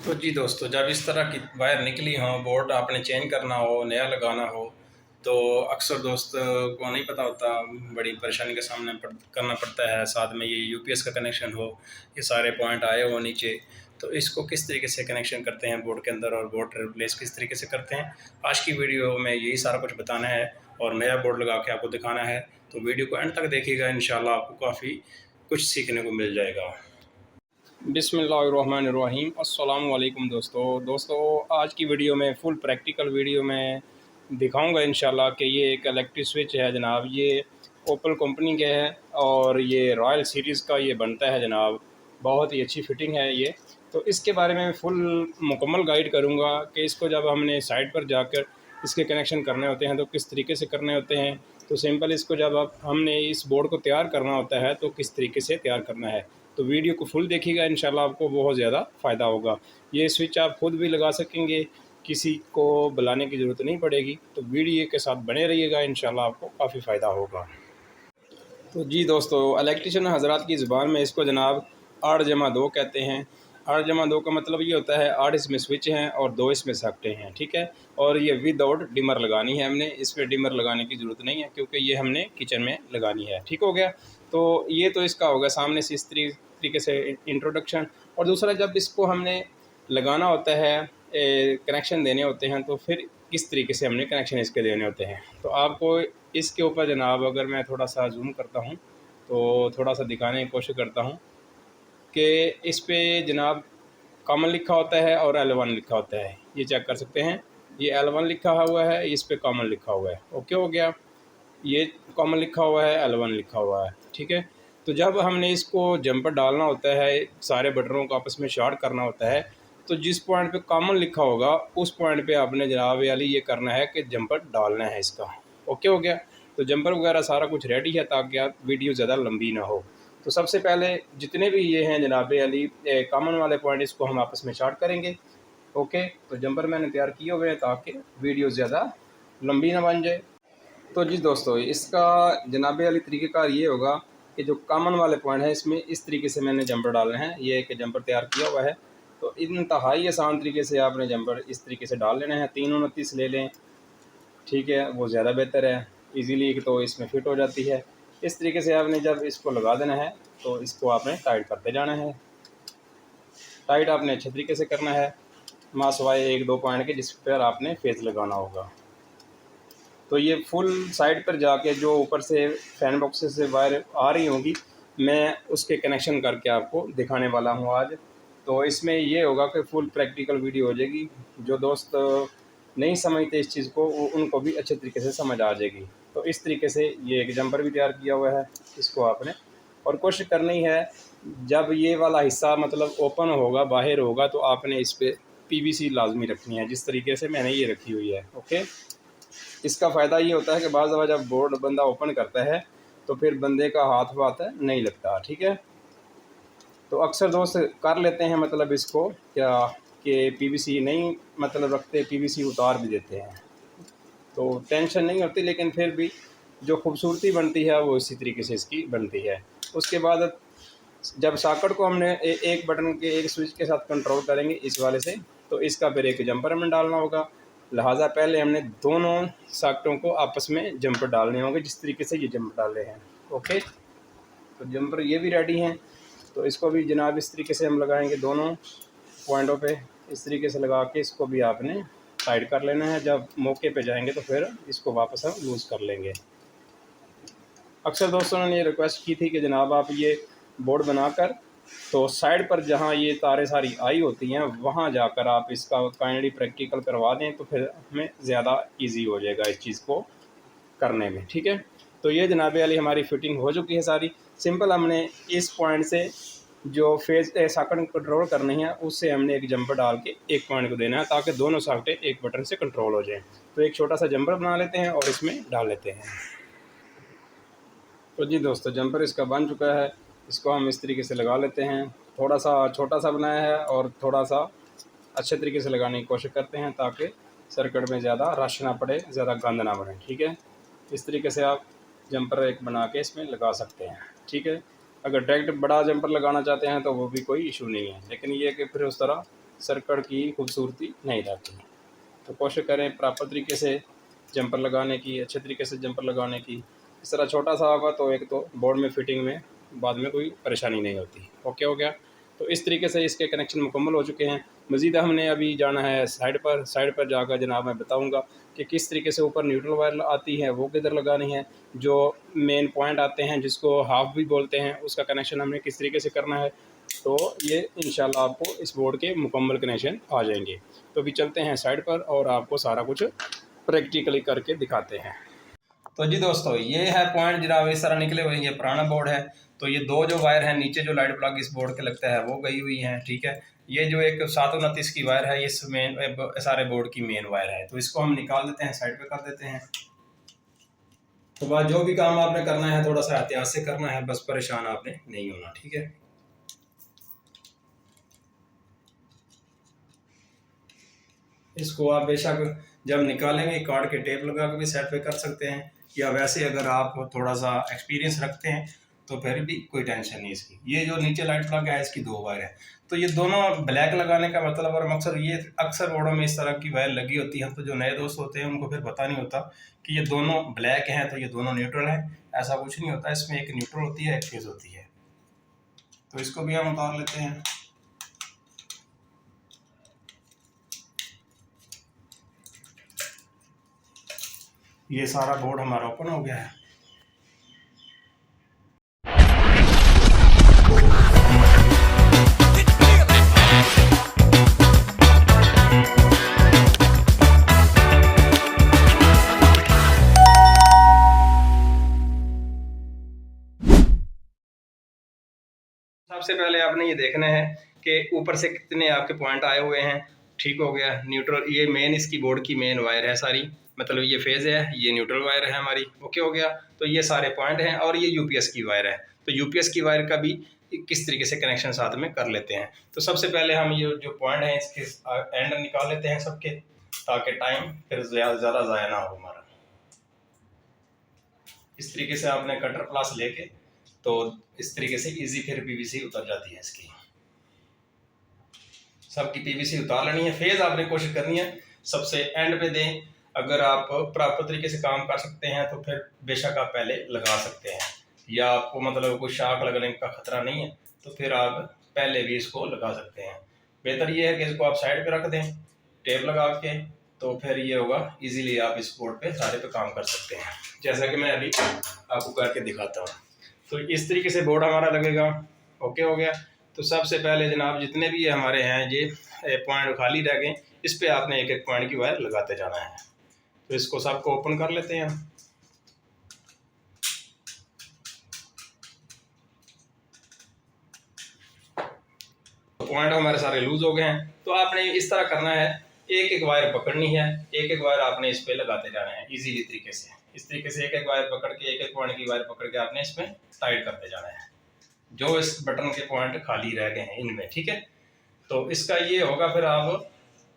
तो जी दोस्तों, जब इस तरह की वायर निकली हो, बोर्ड आपने चेंज करना हो, नया लगाना हो, तो अक्सर दोस्त को नहीं पता होता, बड़ी परेशानी का सामना करना पड़ता है। साथ में ये यूपीएस का कनेक्शन हो, ये सारे पॉइंट आए हो नीचे, तो इसको किस तरीके से कनेक्शन करते हैं बोर्ड के अंदर और बोर्ड रिप्लेस किस तरीके से करते हैं, आज की वीडियो में यही सारा कुछ बताना है और नया बोर्ड लगा के आपको दिखाना है। तो वीडियो को एंड तक देखिएगा, इंशाल्लाह आपको काफ़ी कुछ सीखने को मिल जाएगा। बिस्मिल्लाहिर्रहमानिर्रहीम, अस्सलाम वालेकुम दोस्तों, आज की वीडियो में फुल प्रैक्टिकल वीडियो में दिखाऊंगा इंशाल्लाह कि ये एक इलेक्ट्रिक स्विच है जनाब। ये ओपल कंपनी के है और ये रॉयल सीरीज़ का ये बनता है जनाब। बहुत ही अच्छी फिटिंग है ये। तो इसके बारे में फुल मुकम्मल गाइड करूँगा कि इसको जब हमने साइट पर जाकर इसके कनेक्शन करने होते हैं तो किस तरीके से करने होते हैं। तो सिंपल इसको जब आप हमने इस बोर्ड को तैयार करना होता है तो किस तरीके से तैयार करना है। तो वीडियो को फुल देखिएगा, इंशाल्लाह आपको बहुत ज़्यादा फ़ायदा होगा। ये स्विच आप खुद भी लगा सकेंगे, किसी को बुलाने की ज़रूरत नहीं पड़ेगी। तो वीडियो के साथ बने रहिएगा, इंशाल्लाह आपको काफ़ी फ़ायदा होगा। तो जी दोस्तों, इलेक्ट्रिशियन हज़रात की ज़ुबान में इसको जनाब 8+2 कहते हैं। 8+2 का मतलब ये होता है 8 इसमें स्विच हैं और 2 इसमें सॉकेटें हैं, ठीक है। और ये विदाउट डिमर लगानी है हमने, इस पर डिमर लगाने की ज़रूरत नहीं है क्योंकि ये हमने किचन में लगानी है, ठीक हो गया। तो ये तो इसका होगा सामने से इस तरीके से इंट्रोडक्शन। और दूसरा, जब इसको हमने लगाना होता है, कनेक्शन देने होते हैं, तो फिर किस तरीके से हमने कनेक्शन इसके देने होते हैं। तो आपको इसके ऊपर जनाब अगर मैं थोड़ा सा जूम करता हूँ तो थोड़ा सा दिखाने की कोशिश करता हूँ कि इस पे जनाब कॉमन लिखा होता है और L1 लिखा होता है। ये चेक कर सकते हैं, ये L1 लिखा हुआ है, इस पे कॉमन लिखा हुआ है। ओके हो गया, ये कॉमन लिखा हुआ है, L1 लिखा हुआ है, ठीक है। तो जब हमने इसको जंपर डालना होता है, सारे बटनों को आपस में शॉर्ट करना होता है, तो जिस पॉइंट पे कॉमन लिखा होगा उस पॉइंट पे आपने जनाब वाली ये करना है कि जंपर डालना है इसका। ओके हो गया। तो जंपर वगैरह सारा कुछ रेडी है ताकि आप वीडियो ज़्यादा लंबी ना हो। तो सबसे पहले जितने भी ये हैं जनाब वाली कॉमन वाले पॉइंट, इसको हम आपस में शॉर्ट करेंगे। ओके, तो जंपर मैंने तैयार किए हुए हैं ताकि वीडियो ज़्यादा लंबी ना बन जाए। तो जी दोस्तों, इसका जनाबे वाली तरीक़ेकार ये होगा कि जो कॉमन वाले पॉइंट है इसमें इस तरीके से मैंने जंपर डालने हैं। ये एक जंपर तैयार किया हुआ है। तो इंतहाई आसान तरीके से आपने जंपर इस तरीके से डाल लेना है। 329 ले लें, ठीक है, वो ज़्यादा बेहतर है। इजीली तो इसमें फिट हो जाती है। इस तरीके से आपने जब इसको लगा देना है तो इसको आपने टाइट करते जाना है। टाइट आपने अच्छे तरीके से करना है, मासवाए 1-2 पॉइंट के जिस पर आपने फेस लगाना होगा। तो ये फुल साइड पर जाके जो ऊपर से फैन बॉक्स से वायर आ रही होंगी, मैं उसके कनेक्शन करके आपको दिखाने वाला हूँ आज। तो इसमें ये होगा कि फुल प्रैक्टिकल वीडियो हो जाएगी। जो दोस्त नहीं समझते इस चीज़ को, वो उनको भी अच्छे तरीके से समझ आ जाएगी। तो इस तरीके से ये एक जंपर भी तैयार किया हुआ है, इसको आपने और कोशिश करनी है जब ये वाला हिस्सा मतलब ओपन होगा, बाहर होगा, तो आपने इस पर पीवीसी लाजमी रखनी है, जिस तरीके से मैंने ये रखी हुई है। ओके, इसका फ़ायदा ये होता है कि बाज़ दफ़ा जब बोर्ड बंदा ओपन करता है तो फिर बंदे का हाथ वाथ नहीं लगता, ठीक है। तो अक्सर दोस्त कर लेते हैं मतलब इसको क्या कि पीवीसी नहीं मतलब रखते, पीवीसी उतार भी देते हैं, तो टेंशन नहीं होती। लेकिन फिर भी जो खूबसूरती बनती है वो इसी तरीके से इसकी बनती है। उसके बाद जब सॉकेट को हमने एक बटन के एक स्विच के साथ कंट्रोल करेंगे इस वाले से, तो इसका फिर एक जंपर हमें डालना होगा। लिहाजा पहले हमने दोनों सॉकेटों को आपस में जंपर डालने होंगे, जिस तरीके से ये जंपर डाले हैं। ओके, तो जंपर ये भी रेडी हैं। तो इसको भी जनाब इस तरीके से हम लगाएंगे दोनों पॉइंटों पे। इस तरीके से लगा के इसको भी आपने टाइट कर लेना है। जब मौके पे जाएंगे तो फिर इसको वापस हम लूज़ कर लेंगे। अक्सर दोस्तों ने ये रिक्वेस्ट की थी कि जनाब आप ये बोर्ड बनाकर तो साइड पर जहाँ ये तारें सारी आई होती हैं वहाँ जाकर आप इसका काइंडली प्रैक्टिकल करवा दें, तो फिर हमें ज़्यादा इजी हो जाएगा इस चीज़ को करने में, ठीक है। तो ये जनाब वाली हमारी फिटिंग हो चुकी है सारी। सिंपल हमने इस पॉइंट से जो फेज सॉकेट कंट्रोल करनी है उससे हमने एक जंपर डाल के एक पॉइंट को देना है ताकि दोनों सॉकेटें एक बटन से कंट्रोल हो जाएँ। तो एक छोटा सा जंपर बना लेते हैं और इसमें डाल लेते हैं। तो जी दोस्तों, जंपर इसका बन चुका है। इसको हम इस तरीके से लगा लेते हैं। थोड़ा सा छोटा सा बनाया है और थोड़ा सा अच्छे तरीके से लगाने की कोशिश करते हैं ताकि सर्किट में ज़्यादा रश ना पड़े, ज़्यादा गंद ना बने, ठीक है। इस तरीके से आप जंपर एक बना के इसमें लगा सकते हैं, ठीक है। अगर डायरेक्ट बड़ा जंपर लगाना चाहते हैं तो वो भी कोई इशू नहीं है, लेकिन ये कि फिर उस तरह सर्किट की खूबसूरती नहीं रहती। तो कोशिश करें प्रॉपर तरीके से जंपर लगाने की, अच्छे तरीके से जंपर लगाने की। इस तरह छोटा सा होगा तो एक तो बोर्ड में फिटिंग में बाद में कोई परेशानी नहीं होती। ओके हो गया। तो इस तरीके से इसके कनेक्शन मुकम्मल हो चुके हैं। मज़ीद हमने अभी जाना है साइड पर जाकर जनाब मैं बताऊंगा कि किस तरीके से ऊपर न्यूट्रल वायर आती है वो किधर लगानी है, जो मेन पॉइंट आते हैं जिसको हाफ भी बोलते हैं उसका कनेक्शन हमने किस तरीके से करना है। तो ये इंशाल्लाह आपको इस बोर्ड के मुकम्मल कनेक्शन आ जाएंगे। तो अभी चलते हैं साइड पर और आपको सारा कुछ प्रैक्टिकली करके दिखाते हैं। तो जी दोस्तों, ये है पॉइंट जनाब, इस तरह निकले हुए। ये पुराना बोर्ड है। तो ये दो जो वायर हैं नीचे जो लाइट प्लग इस बोर्ड के लगता है वो गई हुई हैं, ठीक है। ये जो एक 729 की वायर है, इस मेन सारे बोर्ड की मेन वायर है। तो इसको हम निकाल देते हैं, साइड पे कर देते हैं। तो बाद जो भी काम आपने करना है थोड़ा सा एहतियात से करना है, बस परेशान आपने नहीं होना, ठीक है। इसको आप बेशक जब निकालेंगे काट के टेप लगा के भी सेट पे कर सकते हैं, या वैसे अगर आप थोड़ा सा एक्सपीरियंस रखते हैं तो फिर भी कोई टेंशन नहीं इसकी। ये जो नीचे लाइट प्लग है इसकी दो वायर है। तो ये दोनों ब्लैक लगाने का मतलब और मकसद ये, अक्सर बोर्डों में इस तरह की वायर लगी होती है, तो जो नए दोस्त होते हैं उनको फिर पता नहीं होता कि ये दोनों ब्लैक हैं तो ये दोनों न्यूट्रल हैं। ऐसा कुछ नहीं होता, इसमें एक न्यूट्रल होती है, एक फेज होती है। तो इसको भी हम उतार लेते हैं। ये सारा बोर्ड हमारा ओपन हो गया है। सबसे पहले आपने ये देखना है कि ऊपर से कितने आपके पॉइंट आए हुए हैं। ठीक हो गया। न्यूट्रल, ये मेन इसकी बोर्ड की मेन वायर है सारी, मतलब ये फेज है, ये न्यूट्रल वायर है हमारी। ओके हो गया। तो ये सारे पॉइंट हैं और ये यूपीएस की वायर है। तो यूपीएस की वायर का भी किस तरीके से कनेक्शन साथ में कर लेते हैं। तो सबसे पहले हम ये जो पॉइंट हैं इसके एंड निकाल लेते हैं सबके, ताकि टाइम फिर ज़्यादा ज़ाया ना हो हमारा। इस तरीके से आपने कटर प्लास लेके, तो इस तरीके से इजी फिर पीवीसी उतर जाती है इसकी। सबकी पीवीसी उतार लेनी है। फेज आपने कोशिश करनी है सबसे एंड पे दें। अगर आप प्रॉपर तरीके से काम कर सकते हैं तो फिर बेशक आप पहले लगा सकते हैं, या आपको मतलब कोई शाख लगने का खतरा नहीं है तो फिर आप पहले भी इसको लगा सकते हैं। बेहतर ये है कि इसको आप साइड पे रख दें टेप लगा के, तो फिर ये होगा इजीली आप इस बोर्ड पे सारे पे काम कर सकते हैं, जैसा कि मैं अभी आपको करके दिखाता हूँ। तो इस तरीके से बोर्ड हमारा लगेगा। ओके हो गया। तो सबसे पहले जनाब जितने भी हमारे हैं ये पॉइंट खाली रह गए, इस पे आपने एक एक पॉइंट की वायर लगाते जाना है। तो इसको सबको ओपन कर लेते हैं। पॉइंट हमारे सारे लूज हो गए हैं। तो आपने इस तरह करना है, एक एक वायर पकड़नी है, एक एक वायर आपने इस पे लगाते जाना है इजीली तरीके से। इस तरीके से एक एक वायर पकड़ के, एक एक पॉइंट की वायर पकड़ के आपने इसमें टाइट करते जाना है, जो इस बटन के पॉइंट खाली रह गए हैं इनमें, ठीक है। तो इसका ये होगा, फिर आप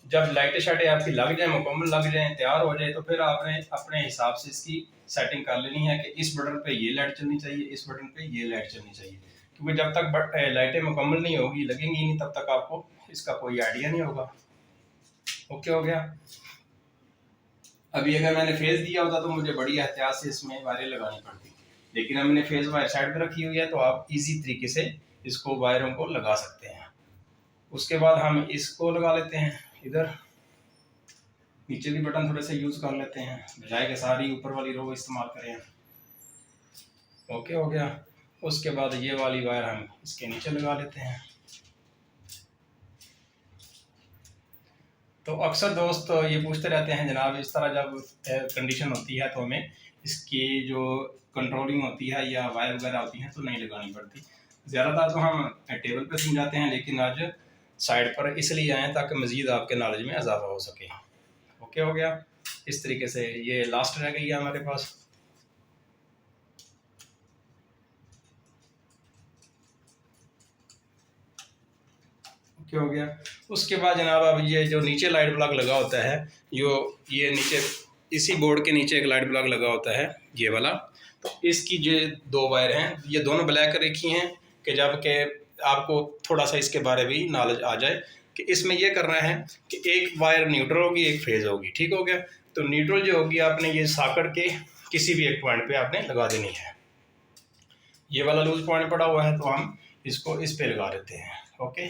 जब लाइटें शाइटें आपकी लग जाए, मुकम्मल लग जाए, तैयार हो जाए, तो फिर आपने अपने हिसाब से इसकी सेटिंग कर लेनी है कि इस बटन पे ये लाइट चलनी चाहिए, इस बटन पे ये लाइट चलनी चाहिए। क्योंकि जब तक लाइटें मुकम्मल नहीं होगी, लगेंगी नहीं, तब तक आपको इसका कोई आइडिया नहीं होगा। ओके हो गया। अभी अगर मैंने फेज दिया होता तो मुझे बड़ी एहतियात से इसमें वायरें लगानी पड़ती, लेकिन हमने फेज वायर साइड पे रखी हुई है, तो आप इजी तरीके से इसको वायरों को लगा सकते हैं। उसके बाद हम इसको लगा लेते हैं इधर, नीचे भी बटन थोड़े से यूज कर लेते हैं, बजाय के सारी ऊपर वाली रो इस्तेमाल करें। ओके हो गया। उसके बाद ये वाली वायर हम इसके नीचे लगा लेते हैं। तो अक्सर दोस्त ये पूछते रहते हैं जनाब, इस तरह जब कंडीशन होती है तो हमें इसकी जो कंट्रोलिंग होती है या वायर वगैरह होती है तो नहीं लगानी पड़ती। ज़्यादातर तो हम टेबल पे समझाते हैं, लेकिन आज साइड पर इसलिए आए ताकि मज़ीद आपके नॉलेज में इजाफा हो सके। ओके हो गया। इस तरीके से ये लास्ट रह गई है हमारे पास। ओके हो गया। उसके बाद जनाब अब ये जो नीचे लाइट प्लग लगा होता है, ये नीचे इसी बोर्ड के नीचे एक लाइट प्लग लगा होता है, ये वाला। तो इसकी जो दो वायर हैं, ये दोनों ब्लैक रखी हैं कि जब के आपको थोड़ा सा इसके बारे में नॉलेज आ जाए। कि इसमें ये करना है कि एक वायर न्यूट्रल होगी, एक फेज़ होगी। ठीक हो गया। तो न्यूट्रल जो होगी आपने ये सॉकेट के किसी भी एक पॉइंट पे आपने लगा देनी है। ये वाला लूज पॉइंट पड़ा हुआ है तो हम इसको इस पे लगा देते हैं। ओके,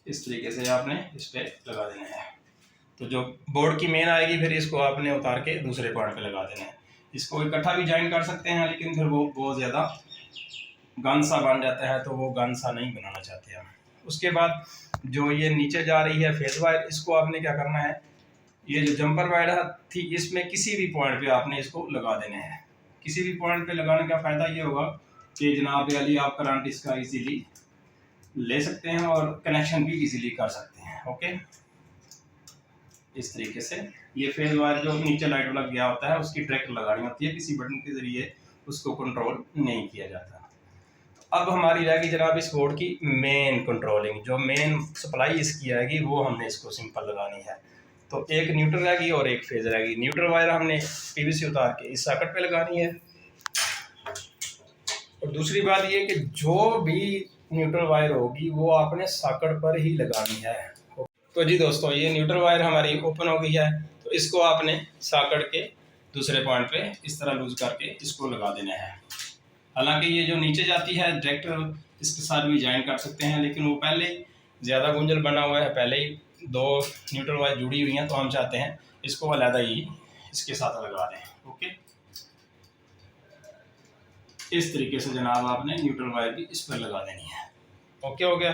इस तरीके से आपने इस पे लगा देना है। तो जो बोर्ड की मेन आएगी फिर इसको आपने उतार के दूसरे पॉइंट पे लगा देना है। इसको इकट्ठा भी ज्वाइन कर सकते हैं, लेकिन फिर वो बहुत ज़्यादा गन सा बन जाता है, तो वो गन सा नहीं बनाना चाहते हम। उसके बाद जो ये नीचे जा रही है फेस वायर, इसको आपने क्या करना है, ये जो जंपर वायर थी इसमें किसी भी पॉइंट पे आपने इसको लगा देना है। किसी भी पॉइंट पे लगाने का फ़ायदा ये होगा कि जनाब अली आप करंट इसका इजीली ले सकते हैं और कनेक्शन भी इजीली कर सकते हैं। ओके, इस तरीके से ये फेज वायर जो नीचे लाइट वाला गया होता है उसकी ट्रैक लगानी होती है, किसी बटन के ज़रिए उसको कंट्रोल नहीं किया जाता। अब हमारी रहेगी जनाब इस बोर्ड की मेन कंट्रोलिंग, जो मेन सप्लाई इसकी आएगी वो हमने इसको सिंपल लगानी है। तो एक न्यूट्रल रहेगी और एक फेज रहेगी। न्यूट्रल वायर हमने पीवीसी उतार के इस सॉकेट पे लगानी है। और दूसरी बात ये कि जो भी न्यूट्रल वायर होगी वो आपने सॉकेट पर ही लगानी है। तो जी दोस्तों, ये न्यूट्रल वायर हमारी ओपन हो गई है, तो इसको आपने सॉकेट के दूसरे पॉइंट पे इस तरह लूज करके इसको लगा देना है। हालांकि ये जो नीचे जाती है डायरेक्टर इसके साथ भी ज्वाइन कर सकते हैं, लेकिन वो पहले ज़्यादा गुंजल बना हुआ है, पहले ही दो न्यूट्रल वायर जुड़ी हुई हैं, तो हम चाहते हैं इसको अलग ही इसके साथ लगा दें। ओके, इस तरीके से जनाब आपने न्यूट्रल वायर भी इस पर लगा देनी है। ओके हो गया।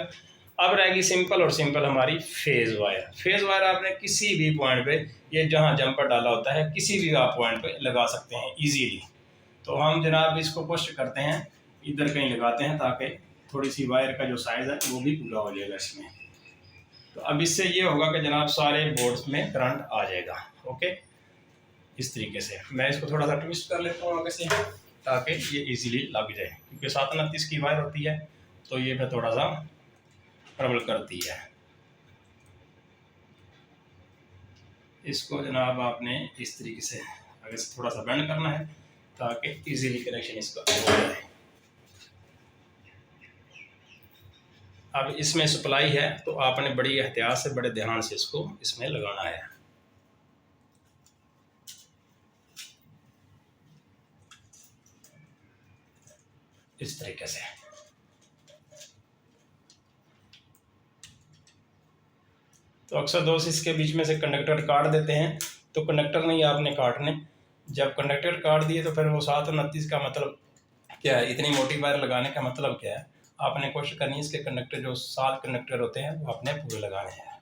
अब रहेगी सिंपल और सिंपल हमारी फेज़ वायर। फेज़ वायर आपने किसी भी पॉइंट पे, ये जहाँ जंपर डाला होता है किसी भी आप पॉइंट पे लगा सकते हैं इजीली। तो हम जनाब इसको कोशिश करते हैं इधर कहीं लगाते हैं, ताकि थोड़ी सी वायर का जो साइज़ है वो भी पूरा हो जाएगा इसमें। तो अब इससे ये होगा कि जनाब सारे बोर्ड्स में करंट आ जाएगा। ओके, इस तरीके से मैं इसको थोड़ा सा ट्विस्ट कर लेता हूँ आगे से, ताकि ये इजीली लग जाए, क्योंकि 729 की वायर होती है तो ये फिर थोड़ा सा ट्रबल करती है। इसको जनाब आपने इस तरीके से आगे से थोड़ा सा बेंड करना है ताकि इजीली कनेक्शन इसका हो जाए। अब इसमें सप्लाई है तो आपने बड़ी एहतियात से, बड़े ध्यान से इसको इसमें लगाना है। इस तरीके से तो अक्सर दोस्त इसके बीच में से कंडक्टर काट देते हैं, तो कंडक्टर नहीं आपने काटने। जब कंडक्टर काट दिए तो फिर वो 729 का मतलब क्या है, इतनी मोटी वायर लगाने का मतलब क्या है, आपने कोशिश करनी है इसके कंडक्टर जो 7 कंडक्टर होते हैं वो आपने पूरे लगाने हैं।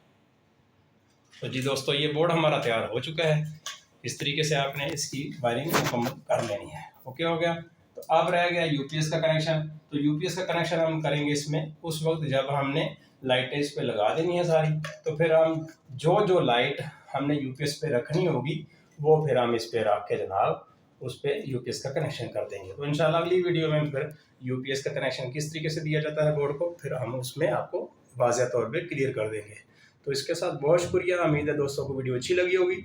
तो जी दोस्तों, ये बोर्ड हमारा तैयार हो चुका है। इस तरीके से आपने इसकी वायरिंग मुकम्मल कर लेनी है। ओके हो गया। तो अब रह गया यूपीएस का कनेक्शन। तो यूपीएस का कनेक्शन हम करेंगे इसमें उस वक्त जब हमने लाइटें इस पे लगा देनी है सारी। तो फिर हम जो लाइट हमने यूपीएस पे रखनी होगी वो फिर हम इस पे रख के जनाब उस पर यूपीएस का कनेक्शन कर देंगे। तो इंशाल्लाह अगली वीडियो में फिर यूपीएस का कनेक्शन किस तरीके से दिया जाता है बोर्ड को, फिर हम उसमें आपको वाज़ेह तौर पे क्लियर कर देंगे। तो इसके साथ बहुत शुक्रिया। उम्मीद है दोस्तों को वीडियो अच्छी लगी होगी।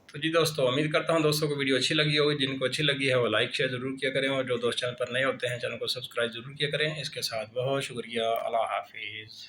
तो जी दोस्तों, उम्मीद करता हूँ दोस्तों को वीडियो अच्छी लगी होगी। जिनको अच्छी लगी है वो लाइक शेयर ज़रूर किया करें, और जो दोस्त चैनल पर नए होते हैं चैनल को सब्सक्राइब ज़रूर किया करें। इसके साथ बहुत शुक्रिया। अल्लाह हाफिज़।